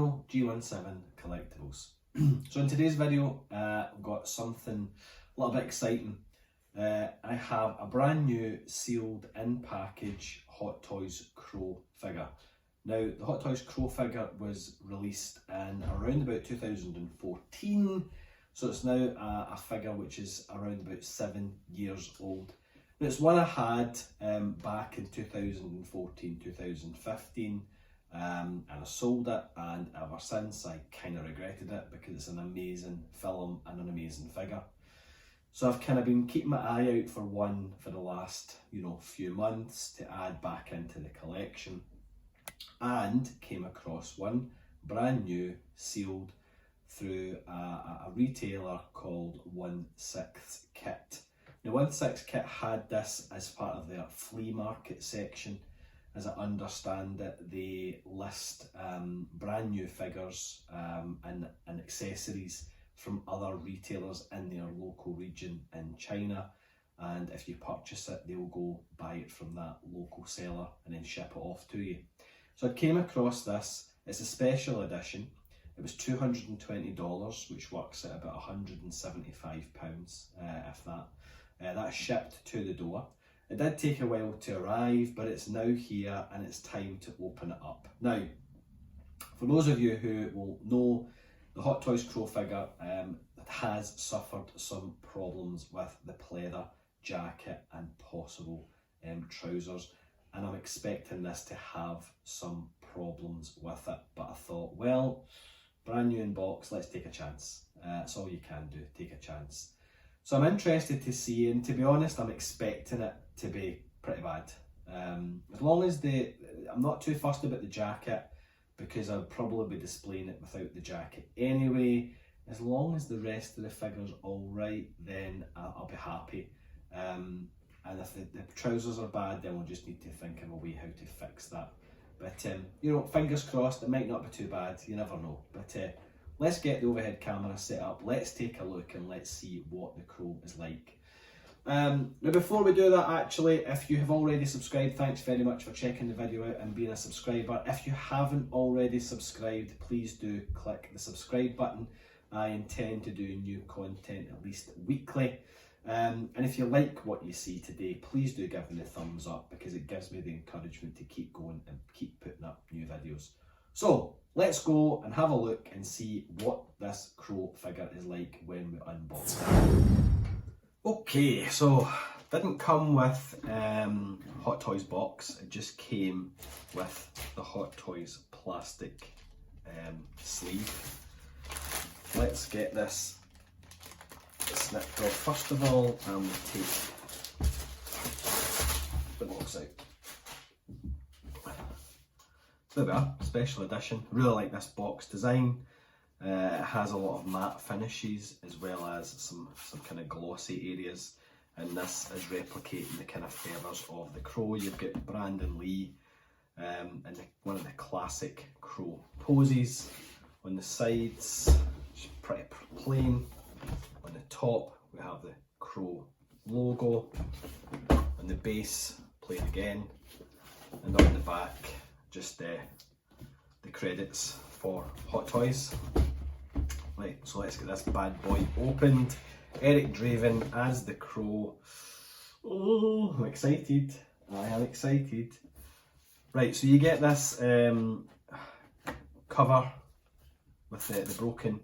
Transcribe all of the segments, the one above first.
channel, G17 Collectibles. So in today's video, I've got something a little bit exciting. I have a brand new sealed in package Hot Toys Crow figure. Now the Hot Toys Crow figure was released in around about 2014, so it's now a figure which is around about 7 years old. Now, it's one I had back in 2014-2015. And I sold it, and ever since I kind of regretted it because it's an amazing film and an amazing figure. So I've kind of been keeping my eye out for one for the last few months to add back into the collection, and came across one brand new sealed through a retailer called 1/6 Kit. Now 1/6 Kit had this as part of their flea market section. As I understand it, they list brand new figures and accessories from other retailers in their local region in China, and if you purchase it, they'll go buy it from that local seller and then ship it off to you. So I came across this. It's a special edition. It was $220, which works at about £175, if that. That's shipped to the door. It did take a while to arrive, but it's now here and it's time to open it up. Now, for those of you who will know, the Hot Toys Crow figure has suffered some problems with the pleather jacket and possible trousers, and I'm expecting this to have some problems with it, but I thought, well, brand new in box, let's take a chance. That's all you can do, take a chance. So I'm interested to see, and to be honest, I'm expecting it to be pretty bad. As long as I'm not too fussed about the jacket, because I'll probably be displaying it without the jacket anyway. As long as the rest of the figure's alright, then I'll be happy. And if the trousers are bad, then we'll just need to think of a way how to fix that. But fingers crossed, it might not be too bad, you never know. But let's get the overhead camera set up, let's take a look and let's see what the Crow is like. Now before we do that, actually, if you have already subscribed, thanks very much for checking the video out and being a subscriber. If you haven't already subscribed, please do click the subscribe button. I intend to do new content at least weekly. And if you like what you see today, please do give me a thumbs up, because it gives me the encouragement to keep going and keep putting up new videos. So let's go and have a look and see what this Crow figure is like when we unbox it. Okay, so didn't come with Hot Toys box, it just came with the Hot Toys plastic sleeve. Let's get this snipped off. First of all, I'm going to take the box out. There we are, special edition. Really like this box design. It has a lot of matte finishes as well as some kind of glossy areas, and this is replicating the kind of feathers of the Crow. You've got Brandon Lee and one of the classic Crow poses. On the sides, it's pretty plain. On the top we have the Crow logo. On the base, plain again, and on the back just the credits for Hot Toys. Right, so let's get this bad boy opened. Eric Draven as the Crow. Oh, I'm excited. I am excited. Right, so you get this cover with the broken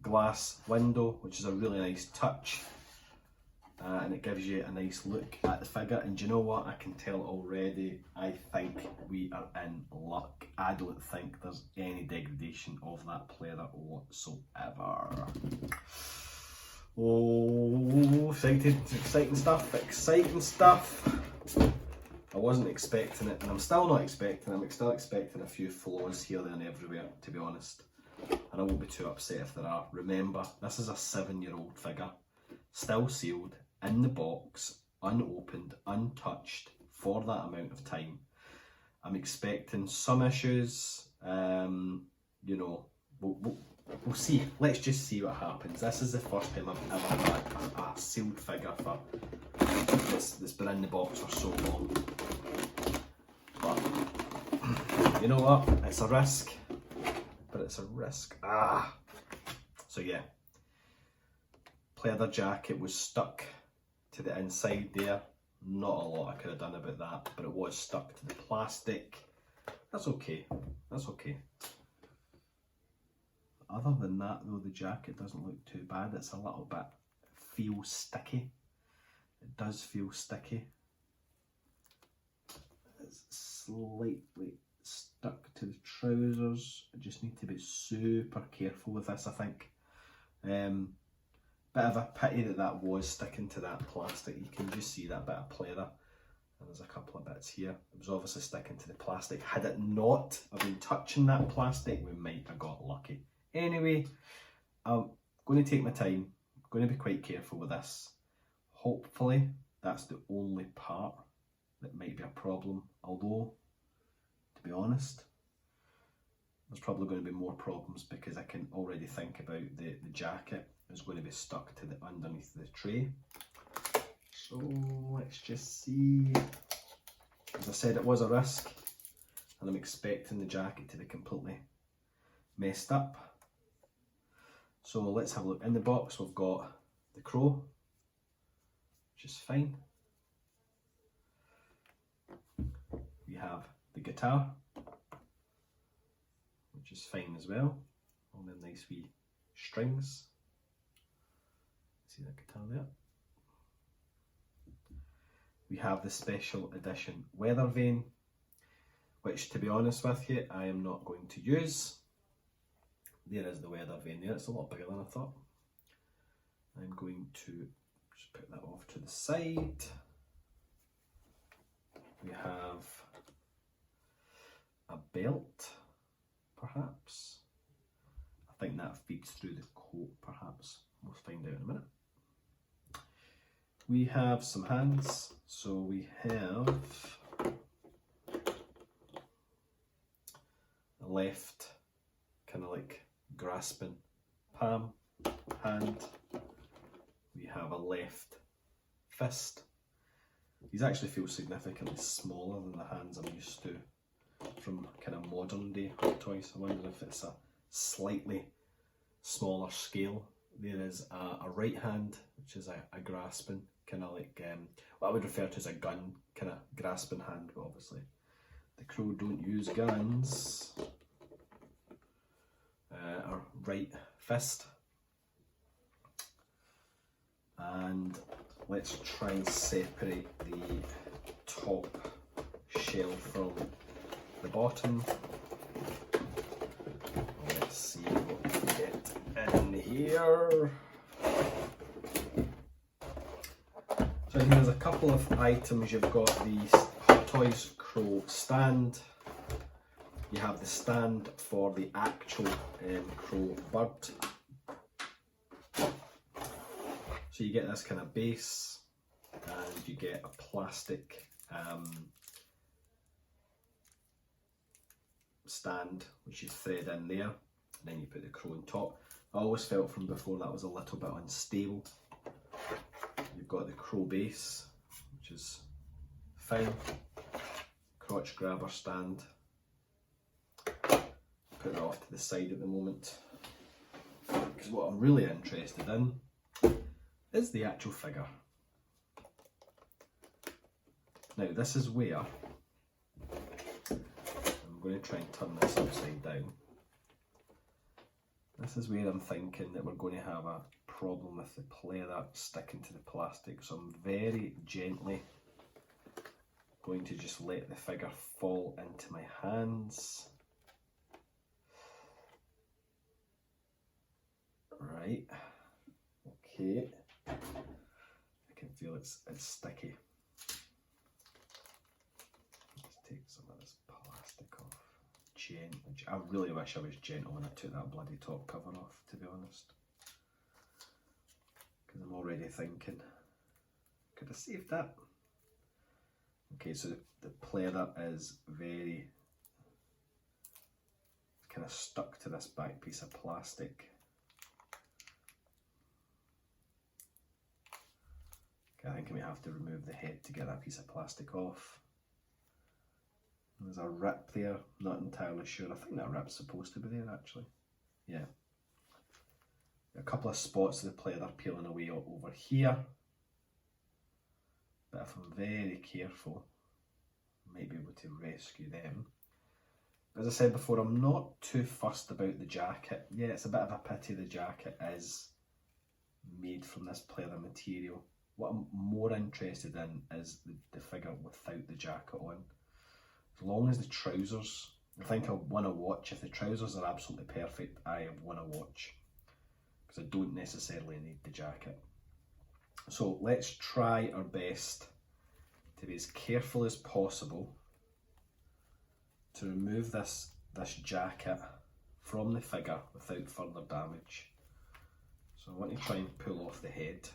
glass window, which is a really nice touch. And it gives you a nice look at the figure, and do you know what, I can tell already, I think we are in luck. I don't think there's any degradation of that pleather whatsoever. Oh, excited, exciting stuff, exciting stuff. I wasn't expecting it, and I'm still not expecting it. I'm still expecting a few flaws here, there and everywhere, to be honest. And I won't be too upset if there are. Remember, this is a 7-year-old figure, still sealed, in the box, unopened, untouched, for that amount of time. I'm expecting some issues, we'll see. Let's just see what happens. This is the first time I've ever had a sealed figure for that's been in the box for so long. But you know what? It's a risk, but it's a risk. So yeah, pleather jacket was stuck to the inside there. Not a lot I could have done about that, but it was stuck to the plastic. That's okay, that's okay. Other than that though, the jacket doesn't look too bad. It's a little bit, feels sticky. It does feel sticky. It's slightly stuck to the trousers. I just need to be super careful with this, I think. Bit of a pity that that was sticking to that plastic. You can just see that bit of pleather. And there's a couple of bits here. It was obviously sticking to the plastic. Had it not have been touching that plastic, we might have got lucky. Anyway, I'm going to take my time. I'm going to be quite careful with this. Hopefully, that's the only part that might be a problem. Although, to be honest, there's probably going to be more problems because I can already think about the jacket is going to be stuck to the underneath the tray. So let's just see. As I said, it was a risk, and I'm expecting the jacket to be completely messed up. So let's have a look. In the box we've got the crow, which is fine. We have the guitar, which is fine as well. All them nice wee strings. See that guitar there? We have the special edition weather vane, which, to be honest with you, I am not going to use. There is the weather vane there. It's a lot bigger than I thought. I'm going to just put that off to the side. We have a belt, perhaps. I think that feeds through the coat, perhaps. We'll find out in a minute. We have some hands, so we have a left kind of like grasping palm hand. We have a left fist. These actually feel significantly smaller than the hands I'm used to from kind of modern day Hot Toys. I wonder if it's a slightly smaller scale. There is a right hand, which is a grasping, kind of like what I would refer to as a gun kind of grasping hand, but obviously the crow don't use guns. Our right fist. And let's try and separate the top shell from the bottom. Let's see what we can get in here. So here's a couple of items. You've got the Hot Toys Crow stand. You have the stand for the actual crow bird. So you get this kind of base, and you get a plastic stand which you thread in there, and then you put the crow on top. I always felt from before that was a little bit unstable. You've got the crow base, which is fine. Crotch grabber stand. Put that off to the side at the moment, because what I'm really interested in is the actual figure. Now this is where I'm going to try and turn this upside down. This is where I'm thinking that we're going to have a problem with the pleather sticking to the plastic, so I'm very gently going to just let the figure fall into my hands. Right, okay, I can feel it's sticky. Let's take some of this plastic off gently. I really wish I was gentle when I took that bloody top cover off, to be honest, because I'm already thinking, could I save that? Okay, so the pleather is very kind of stuck to this back piece of plastic. Okay, I think I may have to remove the head to get that piece of plastic off. There's a rip there, not entirely sure. I think that rip's supposed to be there actually. Yeah. A couple of spots of the pleather peeling away over here. But if I'm very careful, I might be able to rescue them. As I said before, I'm not too fussed about the jacket. Yeah, it's a bit of a pity the jacket is made from this pleather material. What I'm more interested in is the figure without the jacket on. As long as the trousers, I think I'll win a watch. If the trousers are absolutely perfect, I have won a watch. Because I don't necessarily need the jacket. So let's try our best to be as careful as possible to remove this jacket from the figure without further damage. So I want to try and pull off the head.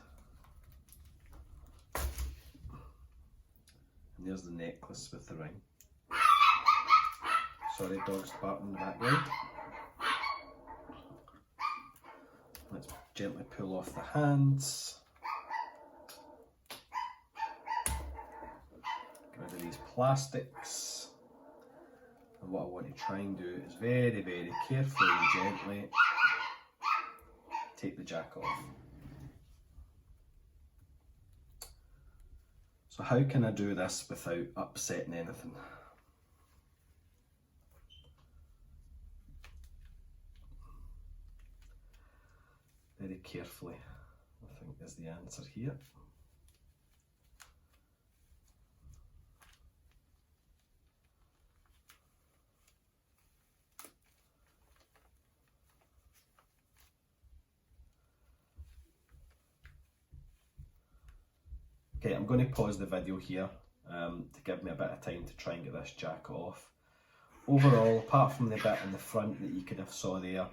And there's the necklace with the ring. Sorry, dog's barking in the background. Let's gently pull off the hands. Get rid of these plastics. And what I want to try and do is very, very carefully and gently take the jacket off. So how can I do this without upsetting anything? Very carefully, I think is the answer here. Okay, I'm going to pause the video here to give me a bit of time to try and get this jacket off. Overall, apart from the bit in the front that you could have saw there,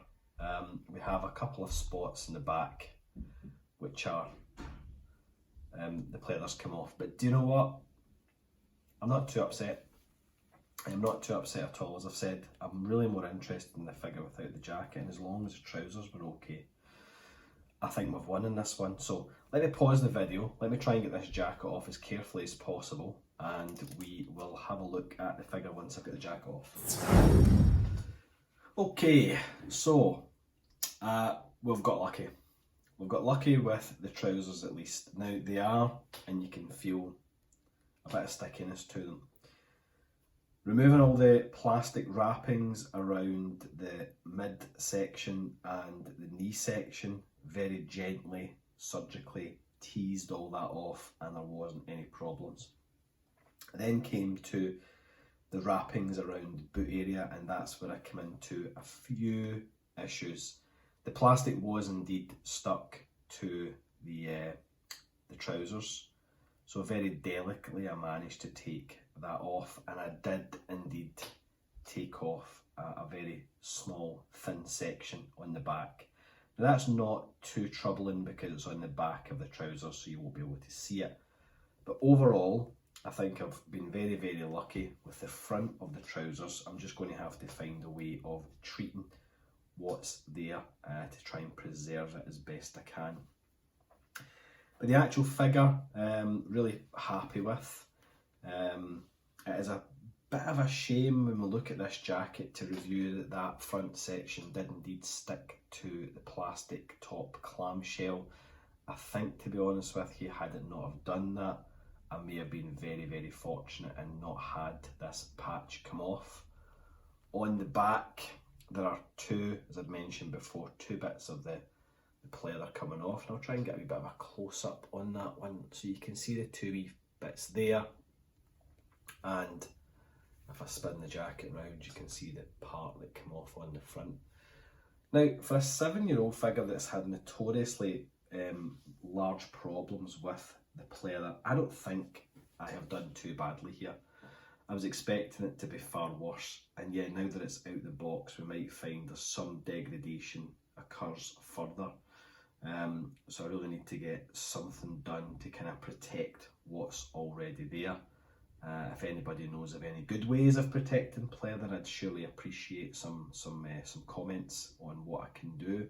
we have a couple of spots in the back which are the pleather's come off. But do you know what? I'm not too upset. I'm not too upset at all. As I've said, I'm really more interested in the figure without the jacket, and as long as the trousers were okay, I think we've won in this one. So let me pause the video, let me try and get this jacket off as carefully as possible, and we will have a look at the figure once I've got the jacket off. Okay, so we've got lucky. We've got lucky with the trousers at least. Now they are, and you can feel a bit of stickiness to them. Removing all the plastic wrappings around the mid section and the knee section, very gently, surgically teased all that off, and there wasn't any problems. Then came to the wrappings around the boot area, and that's where I come into a few issues. The plastic was indeed stuck to the trousers, so very delicately I managed to take that off, and I did indeed take off a very small thin section on the back. Now that's not too troubling because it's on the back of the trousers, so you won't be able to see it. But overall, I think I've been very, very lucky with the front of the trousers. I'm just going to have to find a way of treating what's there to try and preserve it as best I can. But the actual figure, really happy with. It is a bit of a shame when we look at this jacket to review that that front section did indeed stick to the plastic top clamshell. I think, to be honest with you, had it not have done that, I may have been very, very fortunate and not had this patch come off. On the back, there are two, as I've mentioned before, two bits of the pleather coming off, and I'll try and get a wee bit of a close-up on that one so you can see the two wee bits there, and if I spin the jacket round you can see the part that came off on the front. Now, for a 7-year-old figure that's had notoriously large problems with the pleather, I don't think I have done too badly here. I was expecting it to be far worse, and yeah, now that it's out the box we might find there's some degradation occurs further. So I really need to get something done to kind of protect what's already there. If anybody knows of any good ways of protecting pleather, I'd surely appreciate some comments on what I can do.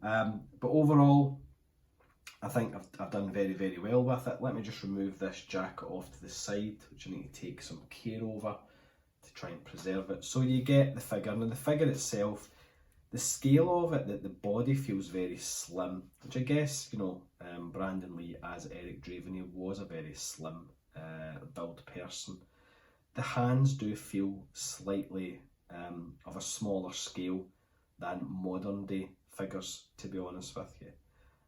But overall, I think I've done very, very well with it. Let me just remove this jacket off to the side, which I need to take some care over to try and preserve it. So you get the figure, and the figure itself, the scale of it, that the body feels very slim, which I guess, you know, Brandon Lee as Eric Draven, he was a very slim build person. The hands do feel slightly of a smaller scale than modern day figures, to be honest with you.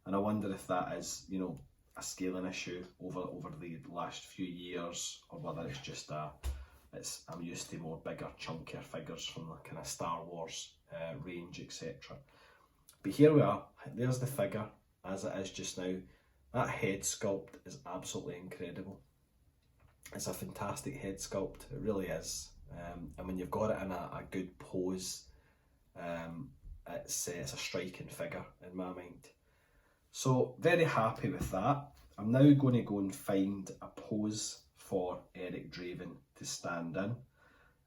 And I wonder if that is, you know, a scaling issue over the last few years, or whether it's just I'm used to more bigger, chunkier figures from the kind of Star Wars range, etc. But here we are, there's the figure as it is just now. That head sculpt is absolutely incredible. It's a fantastic head sculpt, it really is. And when you've got it in a good pose, it's a striking figure in my mind. So very happy with that. I'm now going to go and find a pose for Eric Draven to stand in.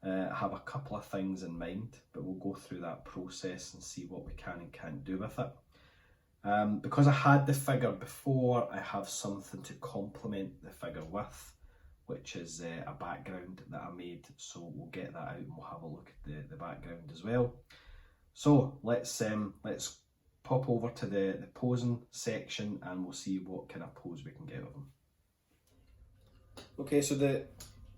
I have a couple of things in mind, but we'll go through that process and see what we can and can't do with it. Because I had the figure before, I have something to complement the figure with, which is a background that I made. So we'll get that out and we'll have a look at the background as well. So let's pop over to the posing section and we'll see what kind of pose we can get of him. Okay, so the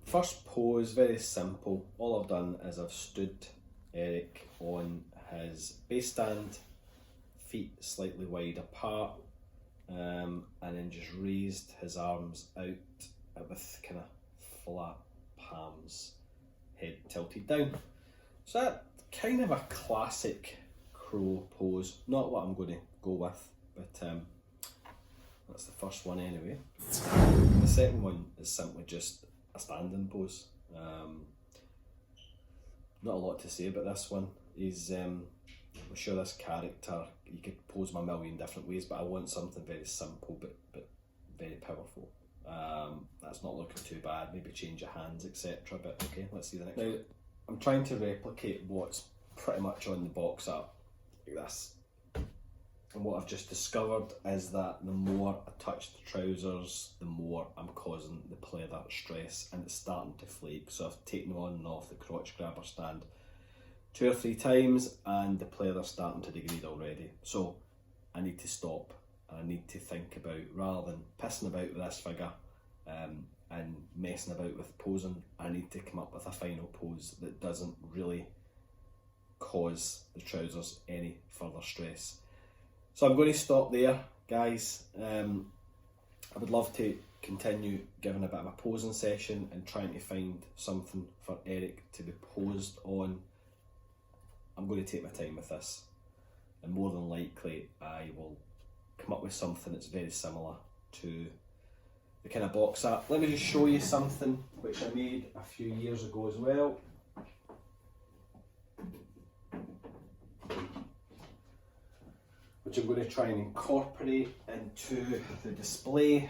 first pose, very simple. All I've done is I've stood Eric on his base stand, feet slightly wide apart, and then just raised his arms out with kind of flat palms, head tilted down. So that kind of a classic crow pose, not what I'm going to go with, but that's the first one anyway. The second one is simply just a standing pose. Not a lot to say about this one. I'm sure this character, you could pose him a million different ways, but I want something very simple but very powerful. That's not looking too bad, maybe change your hands, etc. But okay, let's see the next one. I'm trying to replicate what's pretty much on the box art, like this. And what I've just discovered is that the more I touch the trousers, the more I'm causing the pleather stress, and it's starting to flake. So I've taken on and off the crotch grabber stand 2 or 3 times and the pleather's starting to degrade already. So I need to stop and I need to think about, rather than pissing about with this figure and messing about with posing, I need to come up with a final pose that doesn't really cause the trousers any further stress. So I'm going to stop there, guys. I would love to continue giving a bit of a posing session and trying to find something for Eric to be posed on. I'm going to take my time with this, and more than likely I will come up with something that's very similar to the kind of box art. Let me just show you something which I made a few years ago as well. Which I'm going to try and incorporate into the display.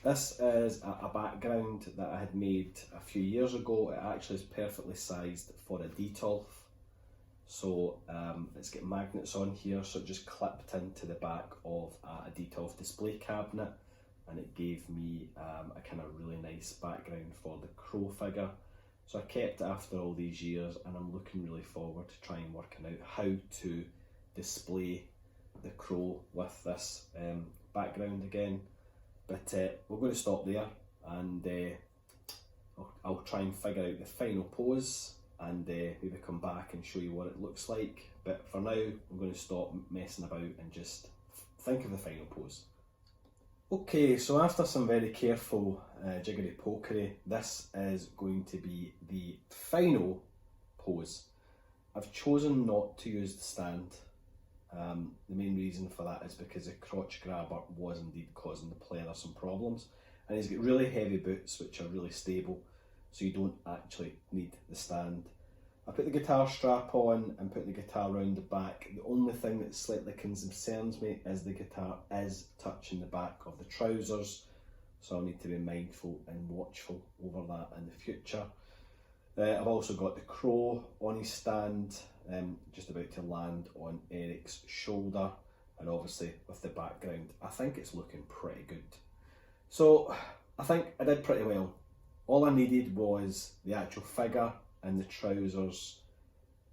This is a background that I had made a few years ago. It actually is perfectly sized for a Detolf. So it's got magnets on here, so it just clipped into the back of a Detolf display cabinet, and it gave me a kind of really nice background for the crow figure. So I kept it after all these years, and I'm looking really forward to trying working out how to display the crow with this background again. But we're going to stop there, and I'll try and figure out the final pose and maybe come back and show you what it looks like. But for now, I'm going to stop messing about and just think of the final pose. Okay, so after some very careful jiggery pokery, this is going to be the final pose. I've chosen not to use the stand. The main reason for that is because the crotch grabber was indeed causing the pleather some problems, and he's got really heavy boots which are really stable, so you don't actually need the stand. I put the guitar strap on and put the guitar around the back. The only thing that slightly concerns me is the guitar is touching the back of the trousers, so I'll need to be mindful and watchful over that in the future. I've also got the crow on his stand, just about to land on Eric's shoulder, and obviously with the background I think it's looking pretty good. So I think I did pretty well. All I needed was the actual figure and the trousers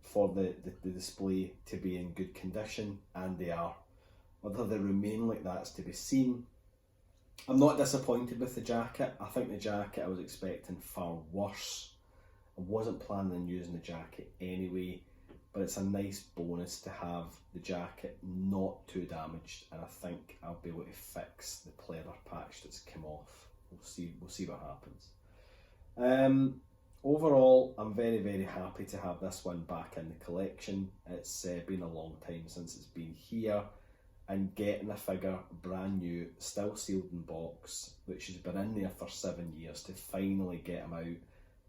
for the display to be in good condition, and they are. Whether they remain like that's to be seen. I'm not disappointed with the jacket. I think the jacket I was expecting far worse. I wasn't planning on using the jacket anyway, but it's a nice bonus to have the jacket not too damaged, and I think I'll be able to fix the pleather patch that's come off. We'll see what happens. Overall, I'm very, very happy to have this one back in the collection. It's been a long time since it's been here, and getting a figure brand new, still sealed in box, which has been in there for 7 years, to finally get them out,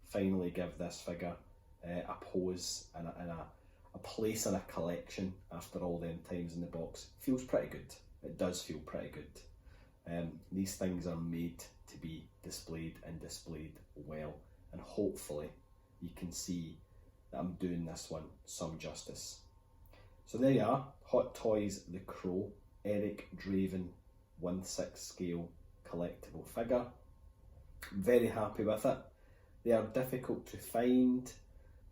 finally give this figure a pose and a place in a collection after all them times in the box, feels pretty good. It does feel pretty good. These things are made to be displayed and displayed well, and hopefully you can see that I'm doing this one some justice. So there you are, Hot Toys The Crow, Eric Draven 1/6 scale collectible figure. I'm very happy with it. They are difficult to find.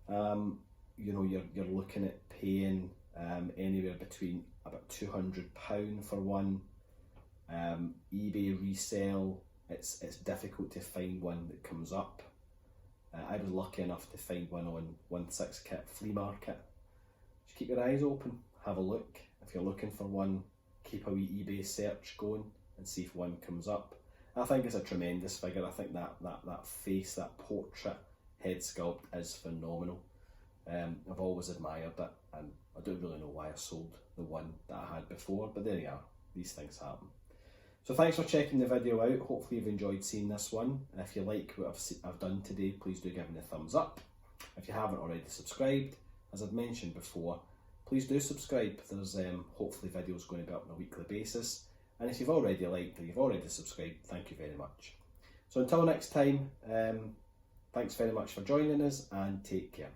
You know, you're looking at paying anywhere between about £200 for one. eBay resale, it's difficult to find one that comes up. I was lucky enough to find one on 1/6 kit flea market. Just keep your eyes open, have a look. If you're looking for one, keep a wee eBay search going and see if one comes up. I think it's a tremendous figure. I think that face, that portrait head sculpt is phenomenal. I've always admired it, and I don't really know why I sold the one that I had before, but there you are, these things happen. So thanks for checking the video out. Hopefully you've enjoyed seeing this one. And if you like what I've done today, please do give me a thumbs up. If you haven't already subscribed, as I've mentioned before, please do subscribe. There's hopefully videos going to be up on a weekly basis. And if you've already liked or you've already subscribed, thank you very much. So until next time, thanks very much for joining us, and take care.